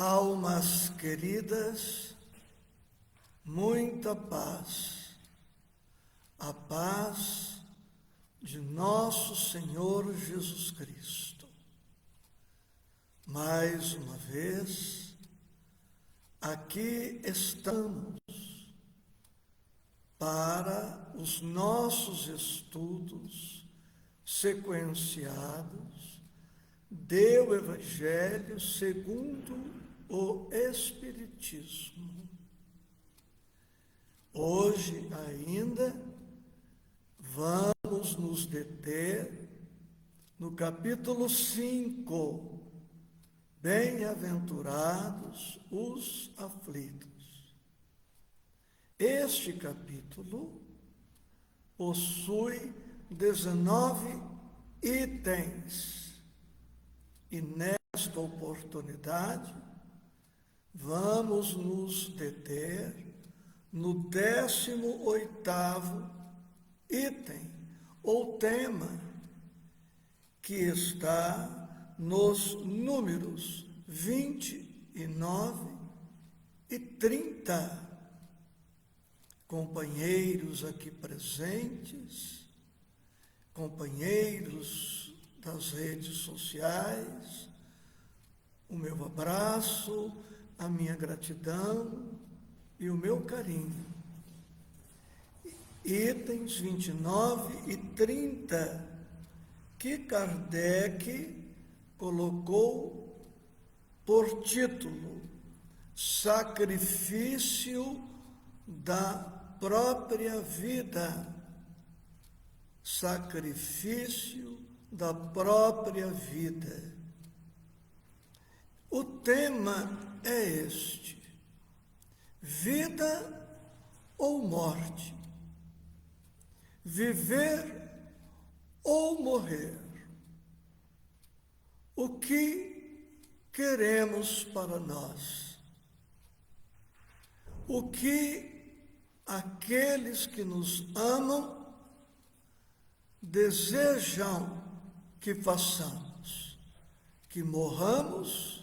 Almas queridas, muita paz, a paz de nosso Senhor Jesus Cristo. Mais uma vez, aqui estamos para os nossos estudos sequenciados do Evangelho segundo o Espiritismo. Hoje ainda vamos nos deter no capítulo 5, Bem-aventurados os aflitos. Este capítulo possui 19 itens e nesta oportunidade vamos nos deter no 18º item ou tema que está nos números 29 e 30. Companheiros aqui presentes, companheiros das redes sociais, o meu abraço, a minha gratidão e o meu carinho. Itens 29 e 30, que Kardec colocou por título Sacrifício da própria vida. Sacrifício da própria vida. O tema é este: vida ou morte, viver ou morrer. O que queremos para nós? O que aqueles que nos amam desejam que façamos? Que morramos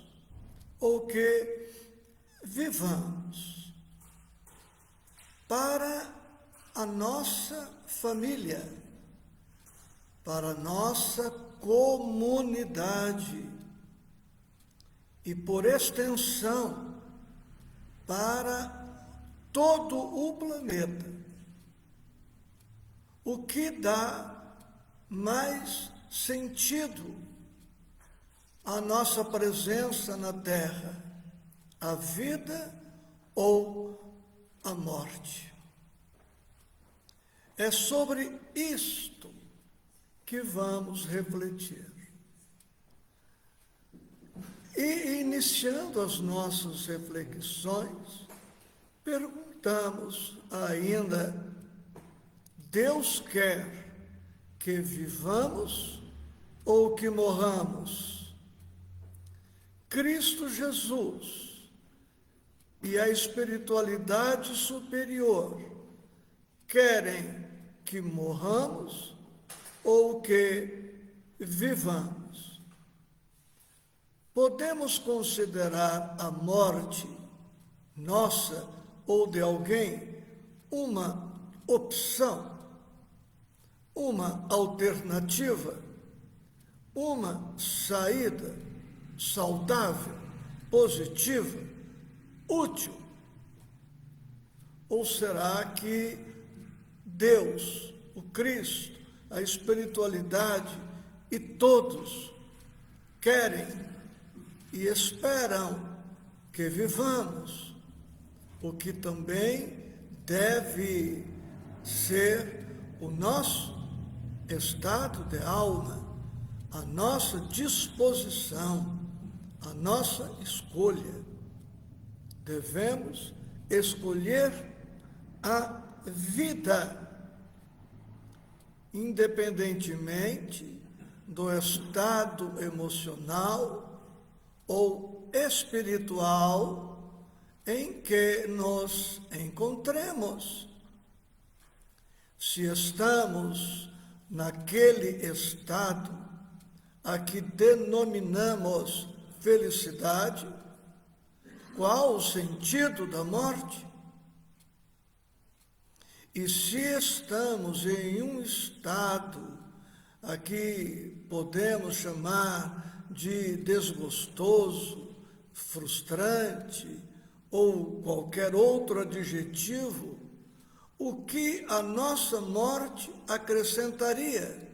ou que vivamos? Para a nossa família, para a nossa comunidade e, por extensão, para todo o planeta. O que dá mais sentido à nossa presença na Terra? A vida ou a morte? É sobre isto que vamos refletir. E, iniciando as nossas reflexões, perguntamos ainda: Deus quer que vivamos ou que morramos? Cristo Jesus e a espiritualidade superior querem que morramos ou que vivamos? Podemos considerar a morte nossa ou de alguém uma opção, uma alternativa, uma saída saudável, positiva, útil? Ou será que Deus, o Cristo, a espiritualidade e todos querem e esperam que vivamos, o que também deve ser o nosso estado de alma, a nossa disposição, a nossa escolha? Devemos escolher a vida, independentemente do estado emocional ou espiritual em que nos encontremos. Se estamos naquele estado a que denominamos felicidade, qual o sentido da morte? E se estamos em um estado aqui podemos chamar de desgostoso, frustrante ou qualquer outro adjetivo, o que a nossa morte acrescentaria?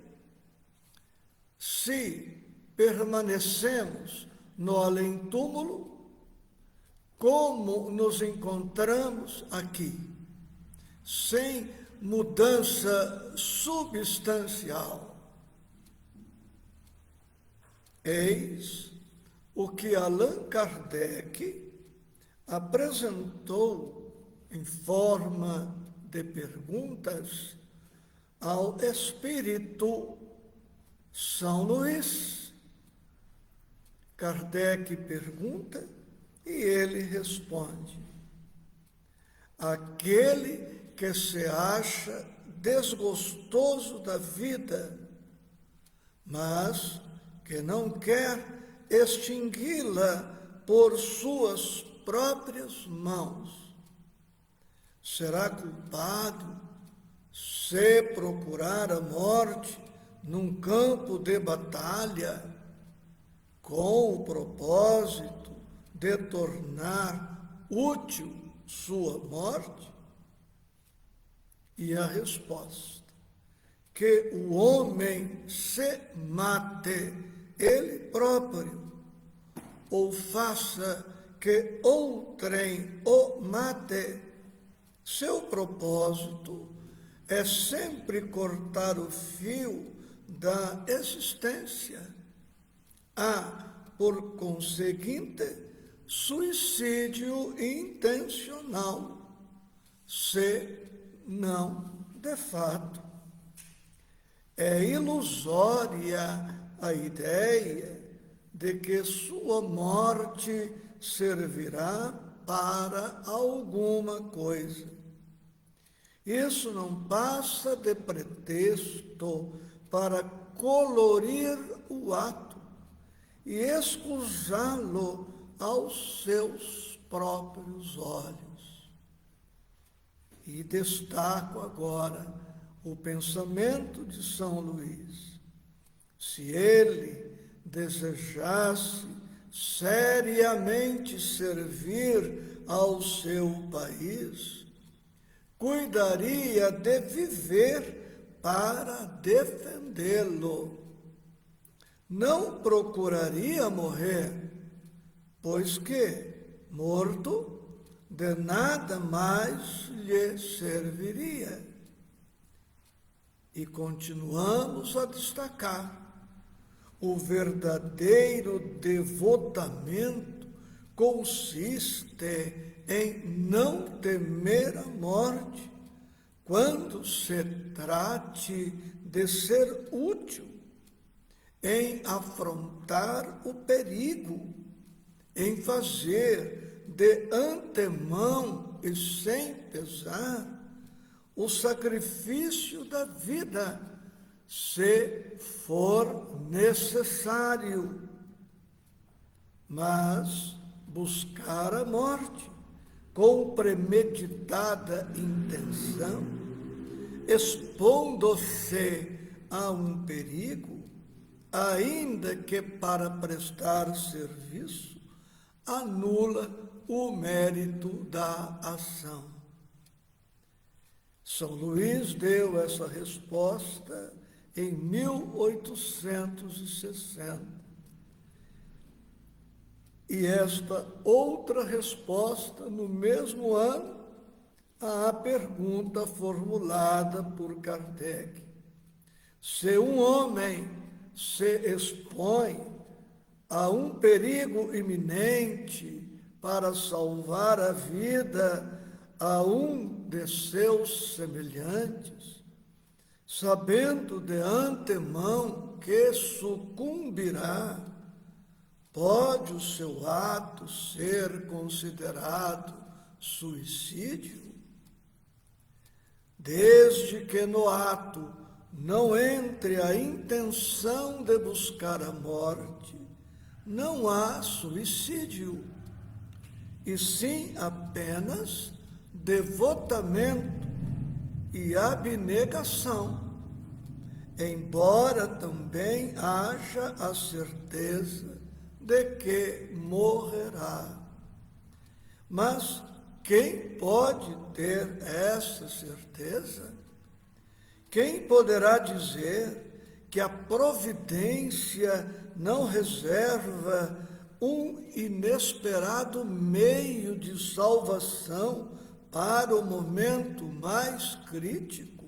Se permanecemos no além-túmulo, como nos encontramos aqui, sem mudança substancial? Eis o que Allan Kardec apresentou em forma de perguntas ao Espírito São Luís. Kardec pergunta e ele responde: aquele que se acha desgostoso da vida, mas que não quer extingui-la por suas próprias mãos, será culpado se procurar a morte num campo de batalha com o propósito de tornar útil sua morte? E a resposta: que o homem se mate ele próprio, ou faça que outrem o mate. Seu propósito é sempre cortar o fio da existência. Há, por conseguinte, suicídio intencional, se não de fato. É ilusória a ideia de que sua morte servirá para alguma coisa. Isso não passa de pretexto para colorir o ato e escusá-lo aos seus próprios olhos. E destaco agora o pensamento de São Luís. Se ele desejasse seriamente servir ao seu país, cuidaria de viver para defendê-lo. Não procuraria morrer, pois que, morto, de nada mais lhe serviria. E continuamos a destacar: o verdadeiro devotamento consiste em não temer a morte quando se trate de ser útil, em afrontar o perigo, em fazer de antemão e sem pesar o sacrifício da vida, se for necessário, mas buscar a morte com premeditada intenção, expondo-se a um perigo, ainda que para prestar serviço, anula o mérito da ação. São Luís deu essa resposta em 1860. E esta outra resposta no mesmo ano à pergunta formulada por Kardec: se um homem se expõe a um perigo iminente para salvar a vida a um de seus semelhantes, sabendo de antemão que sucumbirá, pode o seu ato ser considerado suicídio? Desde que no ato não entre a intenção de buscar a morte, não há suicídio. e sim apenas devotamento e abnegação, embora também haja a certeza de que morrerá. Mas quem pode ter essa certeza? Quem poderá dizer que a providência não reserva um inesperado meio de salvação para o momento mais crítico?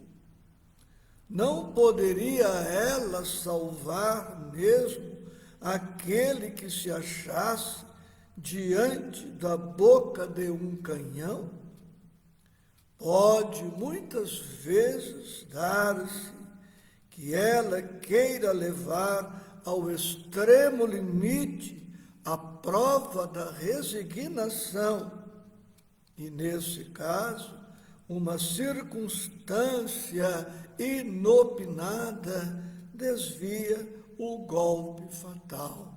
Não poderia ela salvar mesmo aquele que se achasse diante da boca de um canhão? Pode muitas vezes dar-se que ela queira levar ao extremo limite a prova da resignação, e nesse caso, uma circunstância inopinada desvia o golpe fatal.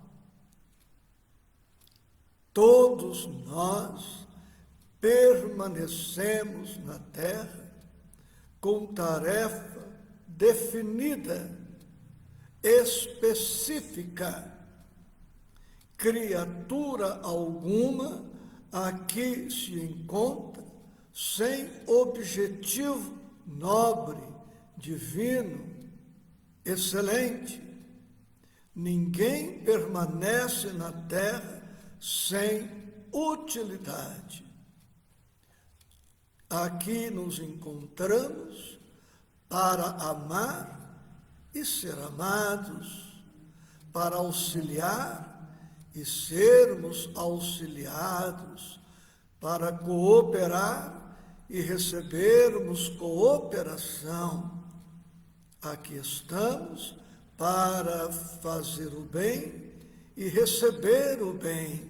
Todos nós permanecemos na terra com tarefa definida, específica. Criatura alguma aqui se encontra sem objetivo nobre, divino, excelente. Ninguém permanece na terra sem utilidade. Aqui nos encontramos para amar e ser amados, para auxiliar e sermos auxiliados, para cooperar e recebermos cooperação. Aqui estamos para fazer o bem e receber o bem.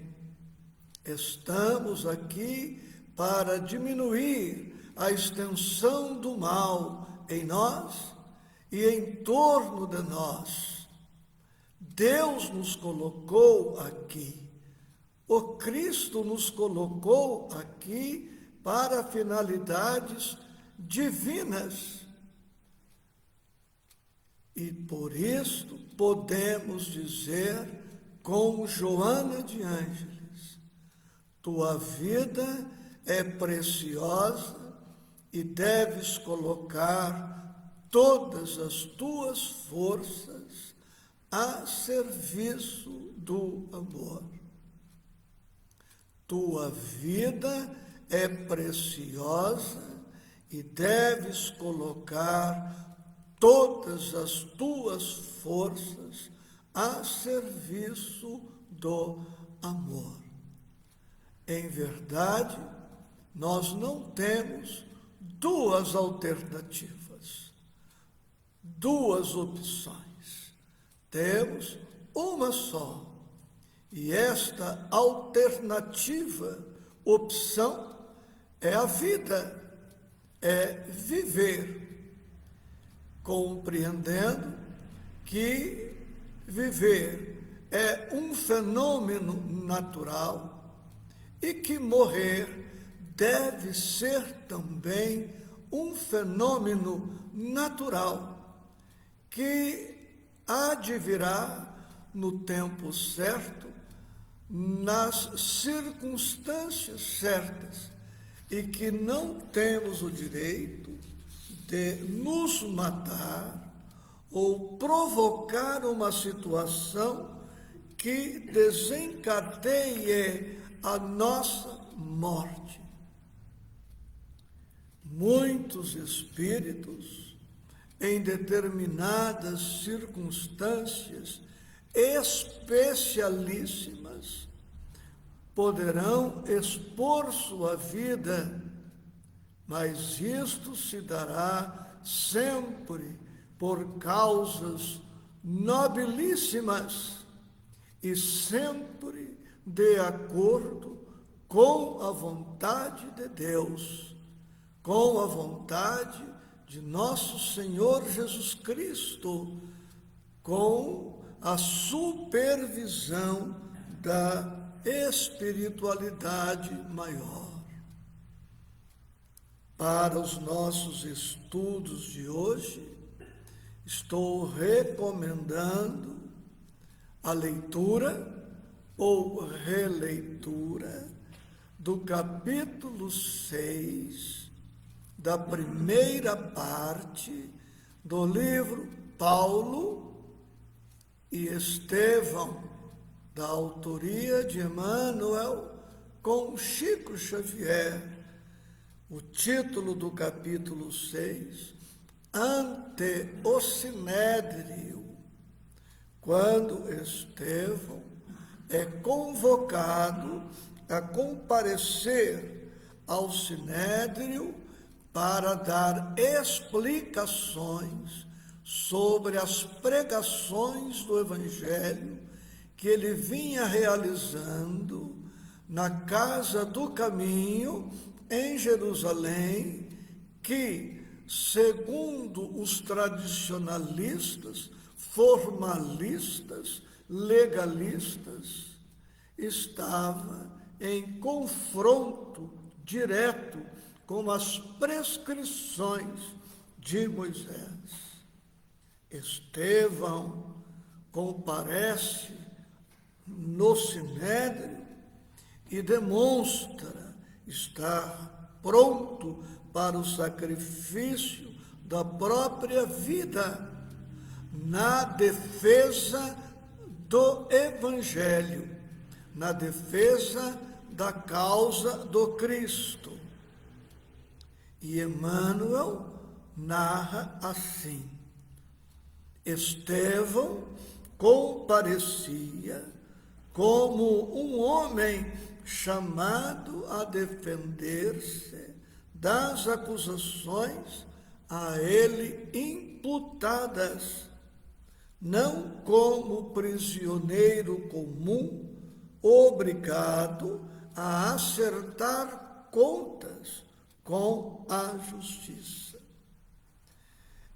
Estamos aqui para diminuir a extensão do mal em nós e em torno de nós. Deus nos colocou aqui. O Cristo nos colocou aqui para finalidades divinas. E por isso podemos dizer com Joana de Ângeles: tua vida é preciosa e deves colocar todas as tuas forças a serviço do amor. Tua vida é preciosa e deves colocar todas as tuas forças a serviço do amor. Em verdade, nós não temos duas alternativas, duas opções. Temos uma só. E esta alternativa, opção, é a vida, é viver, compreendendo que viver é um fenômeno natural e que morrer deve ser também um fenômeno natural que advirá no tempo certo, nas circunstâncias certas, e que não temos o direito de nos matar ou provocar uma situação que desencadeie a nossa morte. Muitos espíritos, em determinadas circunstâncias especialíssimas, poderão expor sua vida, mas isto se dará sempre por causas nobilíssimas e sempre de acordo com a vontade de Deus, com a vontade de nosso Senhor Jesus Cristo, com a supervisão da espiritualidade maior. Para os nossos estudos de hoje, estou recomendando a leitura ou releitura do capítulo 6 da primeira parte do livro Paulo e Estevão, da autoria de Emmanuel com Chico Xavier. O título do capítulo 6, Ante o Sinédrio, quando Estevão é convocado a comparecer ao Sinédrio para dar explicações sobre as pregações do Evangelho que ele vinha realizando na Casa do Caminho, em Jerusalém, que, segundo os tradicionalistas, formalistas, legalistas, estava em confronto direto com as prescrições de Moisés. Estevão comparece no Sinédrio e demonstra estar pronto para o sacrifício da própria vida na defesa do Evangelho, na defesa da causa do Cristo. E Emmanuel narra assim: Estevão comparecia como um homem chamado a defender-se das acusações a ele imputadas, não como prisioneiro comum, obrigado a acertar contas com a justiça.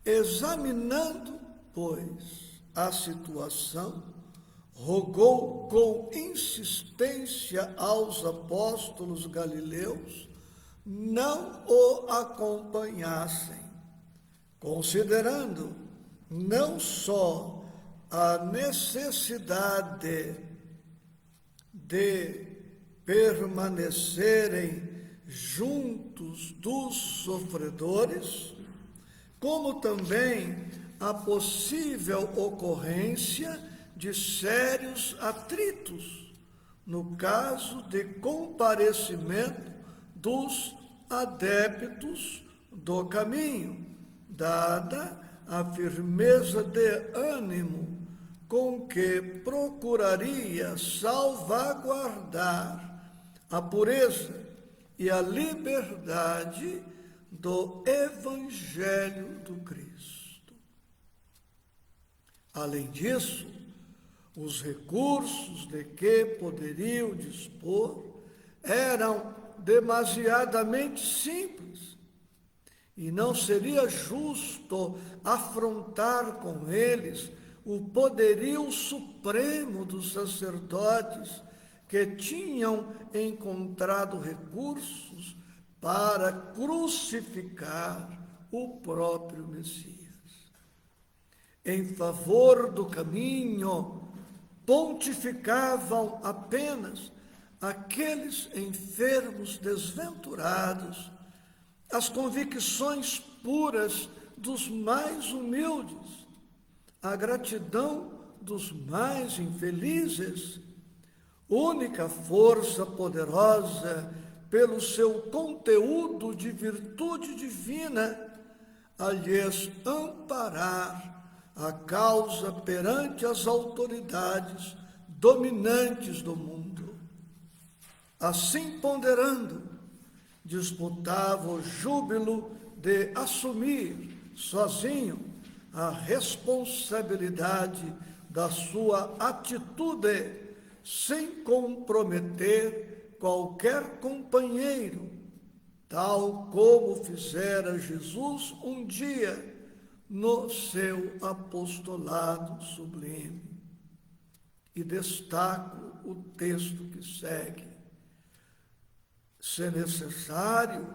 Examinando, pois, a situação, rogou com insistência aos apóstolos galileus não o acompanhassem, considerando não só a necessidade de permanecerem juntos dos sofredores, como também a possível ocorrência de sérios atritos, no caso de comparecimento dos adeptos do caminho, dada a firmeza de ânimo com que procuraria salvaguardar a pureza e a liberdade do Evangelho do Cristo. Além disso, os recursos de que poderiam dispor eram demasiadamente simples, e não seria justo afrontar com eles o poderio supremo dos sacerdotes que tinham encontrado recursos para crucificar o próprio Messias. Em favor do caminho, pontificavam apenas aqueles enfermos desventurados, as convicções puras dos mais humildes, a gratidão dos mais infelizes, única força poderosa pelo seu conteúdo de virtude divina a lhes amparar a causa perante as autoridades dominantes do mundo. Assim ponderando, disputava o júbilo de assumir sozinho a responsabilidade da sua atitude, sem comprometer qualquer companheiro, tal como fizera Jesus um dia no seu apostolado sublime. e destaco o texto que segue. Se necessário,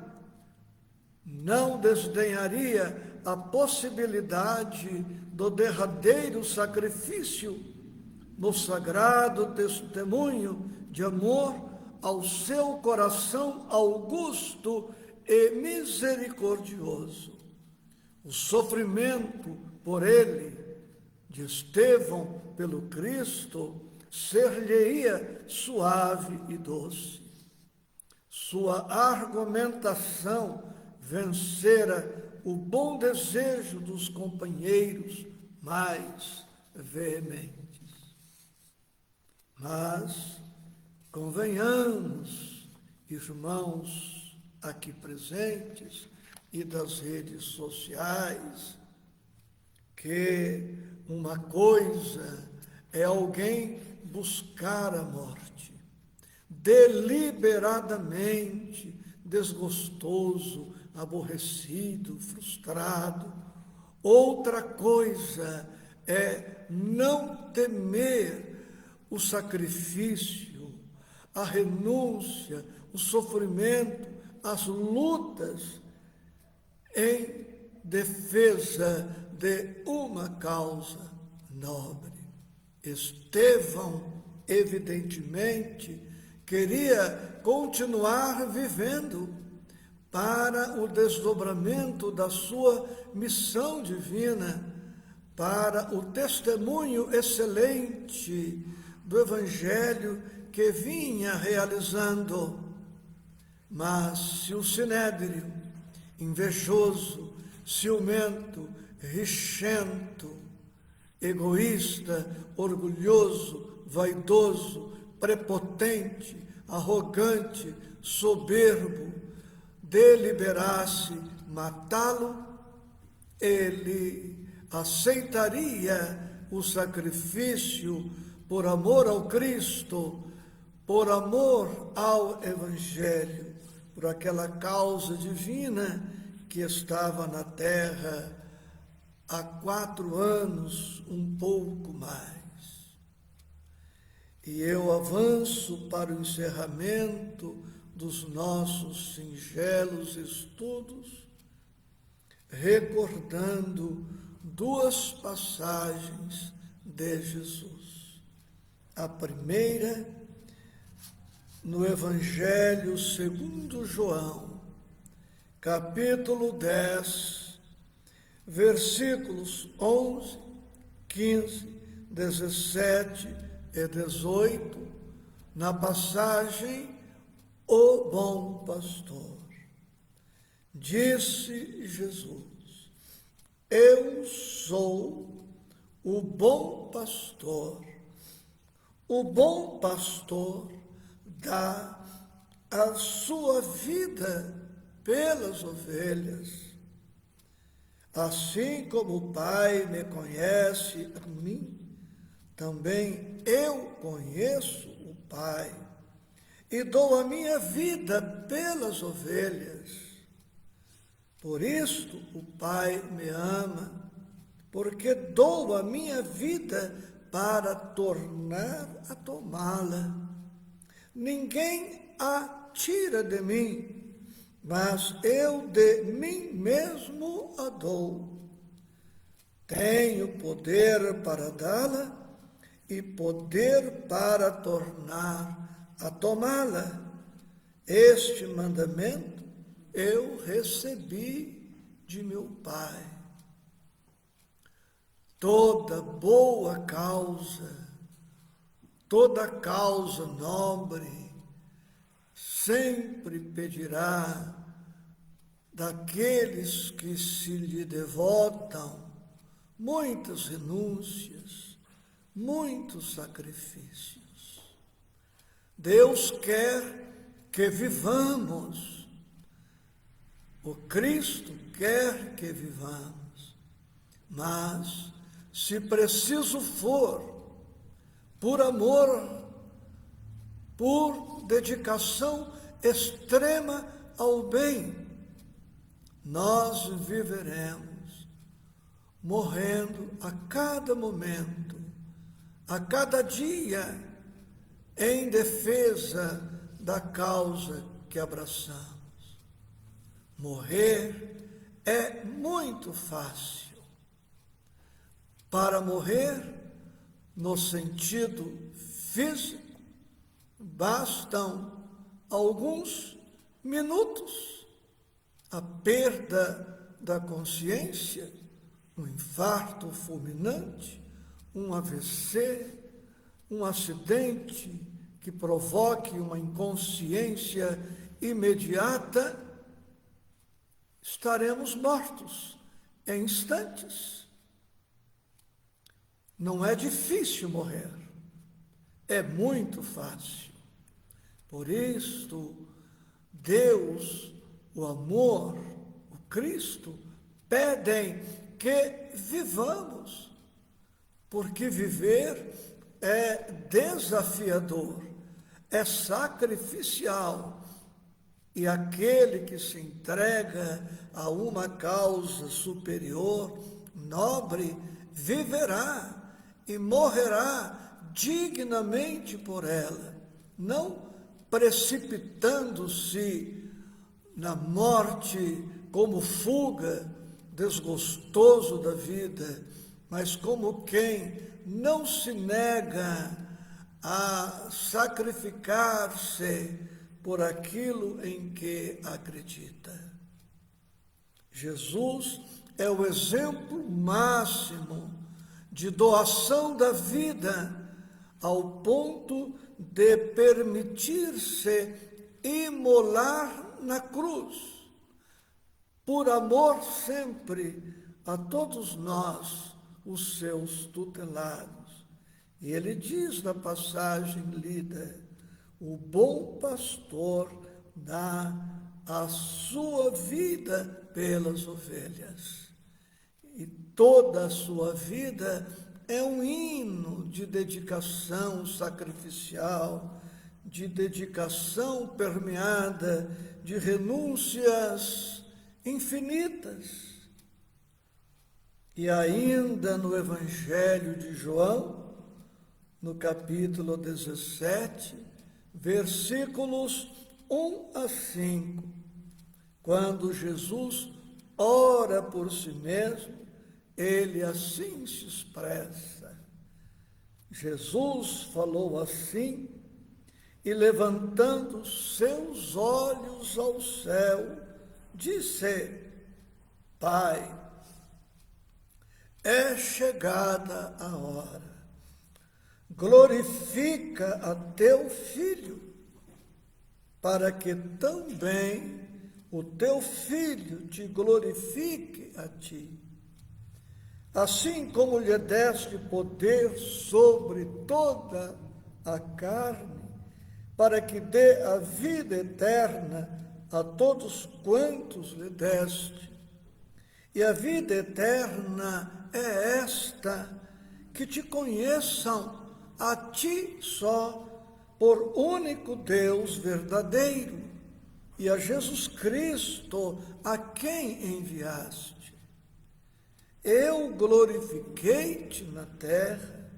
não desdenharia a possibilidade do derradeiro sacrifício no sagrado testemunho de amor ao seu coração augusto e misericordioso. O sofrimento por ele, de Estevão pelo Cristo, ser-lhe-ia suave e doce. Sua argumentação vencera o bom desejo dos companheiros mais veementes. Mas, convenhamos, irmãos aqui presentes e das redes sociais, que uma coisa é alguém buscar a morte, deliberadamente, desgostoso, aborrecido, frustrado. Outra coisa é não temer o sacrifício, a renúncia, o sofrimento, as lutas em defesa de uma causa nobre. Estevão, evidentemente, queria continuar vivendo para o desdobramento da sua missão divina, para o testemunho excelente do Evangelho que vinha realizando. Mas se o sinédrio, invejoso, ciumento, rixento, egoísta, orgulhoso, vaidoso, prepotente, arrogante, soberbo, deliberasse matá-lo, ele aceitaria o sacrifício por amor ao Cristo, por amor ao Evangelho, por aquela causa divina que estava na terra há 4 anos, um pouco mais. E eu avanço para o encerramento dos nossos singelos estudos, recordando 2 passagens de Jesus. A primeira, no Evangelho segundo João, capítulo 10, versículos 11, 15, 17 e 18, na passagem O Bom Pastor. Disse Jesus: Eu sou o bom pastor. O bom pastor dá a sua vida pelas ovelhas. Assim como o Pai me conhece a mim, também eu conheço o Pai e dou a minha vida pelas ovelhas. Por isto o Pai me ama, porque dou a minha vida para tornar a tomá-la. Ninguém a tira de mim, mas eu de mim mesmo a dou. Tenho poder para dá-la e poder para tornar a tomá-la. Este mandamento eu recebi de meu Pai. Toda boa causa, toda causa nobre, sempre pedirá daqueles que se lhe devotam muitas renúncias, muitos sacrifícios. Deus quer que vivamos, o Cristo quer que vivamos, mas se preciso for, por amor, por dedicação extrema ao bem, nós viveremos, morrendo a cada momento, a cada dia em defesa da causa que abraçamos. Morrer é muito fácil. Para morrer, no sentido físico, bastam alguns minutos. A perda da consciência, um infarto fulminante, um AVC, um acidente que provoque uma inconsciência imediata, estaremos mortos em instantes. Não é difícil morrer, é muito fácil. Por isto, Deus, o amor, o Cristo, pedem que vivamos, porque viver é desafiador, é sacrificial, e aquele que se entrega a uma causa superior, nobre, viverá e morrerá dignamente por ela, não precipitando-se na morte como fuga, desgostoso da vida, mas como quem não se nega a sacrificar-se por aquilo em que acredita. Jesus é o exemplo máximo de doação da vida, ao ponto de permitir-se imolar na cruz, por amor sempre a todos nós, os seus tutelados. E ele diz na passagem lida: o bom pastor dá a sua vida pelas ovelhas. E toda a sua vida é um hino de dedicação sacrificial, de dedicação permeada de renúncias infinitas. E ainda no Evangelho de João, no capítulo 17, versículos 1 a 5, quando Jesus ora por si mesmo, ele assim se expressa. Jesus falou assim, e levantando seus olhos ao céu, disse: Pai, é chegada a hora. Glorifica a teu Filho, para que também o teu Filho te glorifique a ti. Assim como lhe deste poder sobre toda a carne, para que dê a vida eterna a todos quantos lhe deste. E a vida eterna é esta, que te conheçam a ti só, por único Deus verdadeiro, e a Jesus Cristo, a quem enviaste. Eu glorifiquei-te na terra,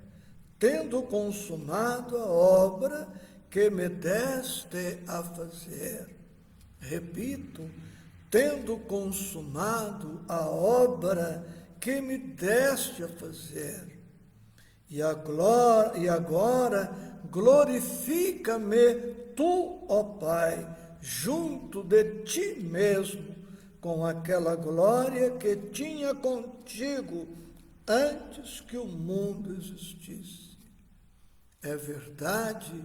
tendo consumado a obra que me deste a fazer. Repito, tendo consumado a obra que me deste a fazer. E agora glorifica-me tu, ó Pai, junto de ti mesmo, com aquela glória que tinha contigo antes que o mundo existisse. É verdade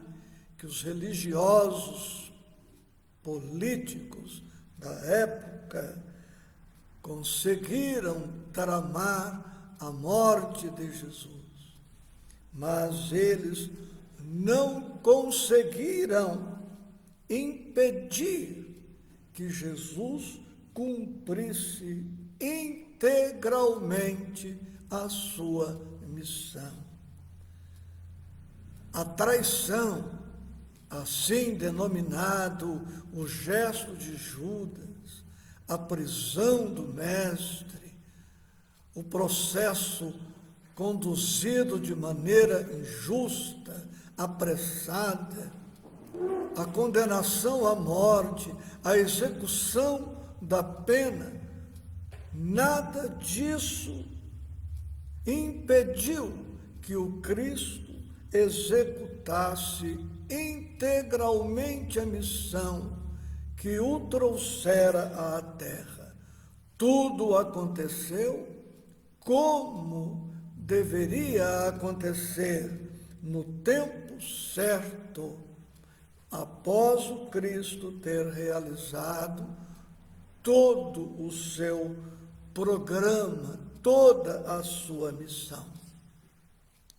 que os religiosos políticos da época conseguiram tramar a morte de Jesus, mas eles não conseguiram impedir que Jesus cumprisse integralmente a sua missão. A traição, assim denominado o gesto de Judas, a prisão do Mestre, o processo conduzido de maneira injusta, apressada, a condenação à morte, a execução da pena, nada disso impediu que o Cristo executasse integralmente a missão que o trouxera à terra. Tudo aconteceu como deveria acontecer, no tempo certo, após o Cristo ter realizado todo o seu programa, toda a sua missão.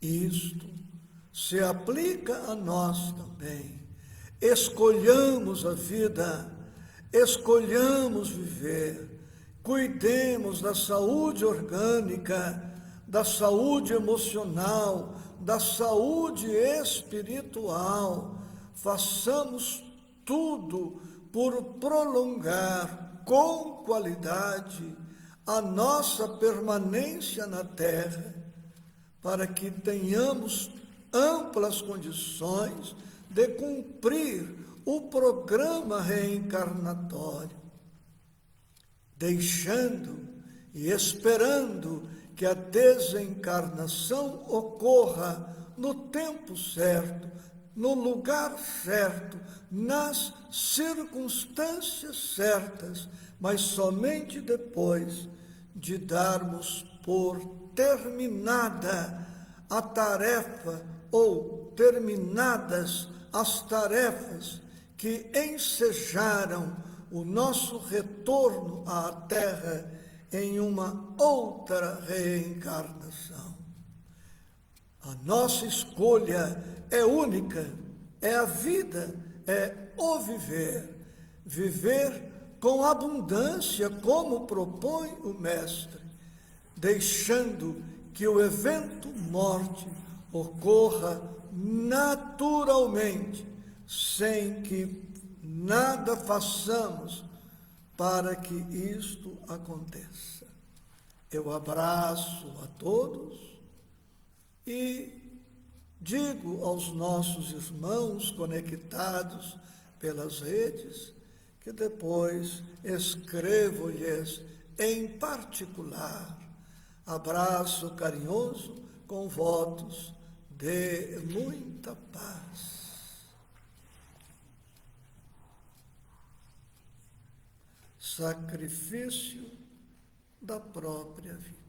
Isto se aplica a nós também. Escolhamos a vida, escolhamos viver, cuidemos da saúde orgânica, da saúde emocional, da saúde espiritual. Façamos tudo por prolongar com qualidade a nossa permanência na terra, para que tenhamos amplas condições de cumprir o programa reencarnatório, deixando e esperando que a desencarnação ocorra no tempo certo, no lugar certo, nas circunstâncias certas, mas somente depois de darmos por terminada a tarefa ou terminadas as tarefas que ensejaram o nosso retorno à Terra em uma outra reencarnação. A nossa escolha é única, é a vida, é o viver. Viver com abundância, como propõe o Mestre, deixando que o evento morte ocorra naturalmente, sem que nada façamos para que isto aconteça. Eu abraço a todos e digo aos nossos irmãos conectados pelas redes que depois escrevo-lhes em particular. Abraço carinhoso com votos de muita paz. Sacrifício da própria vida.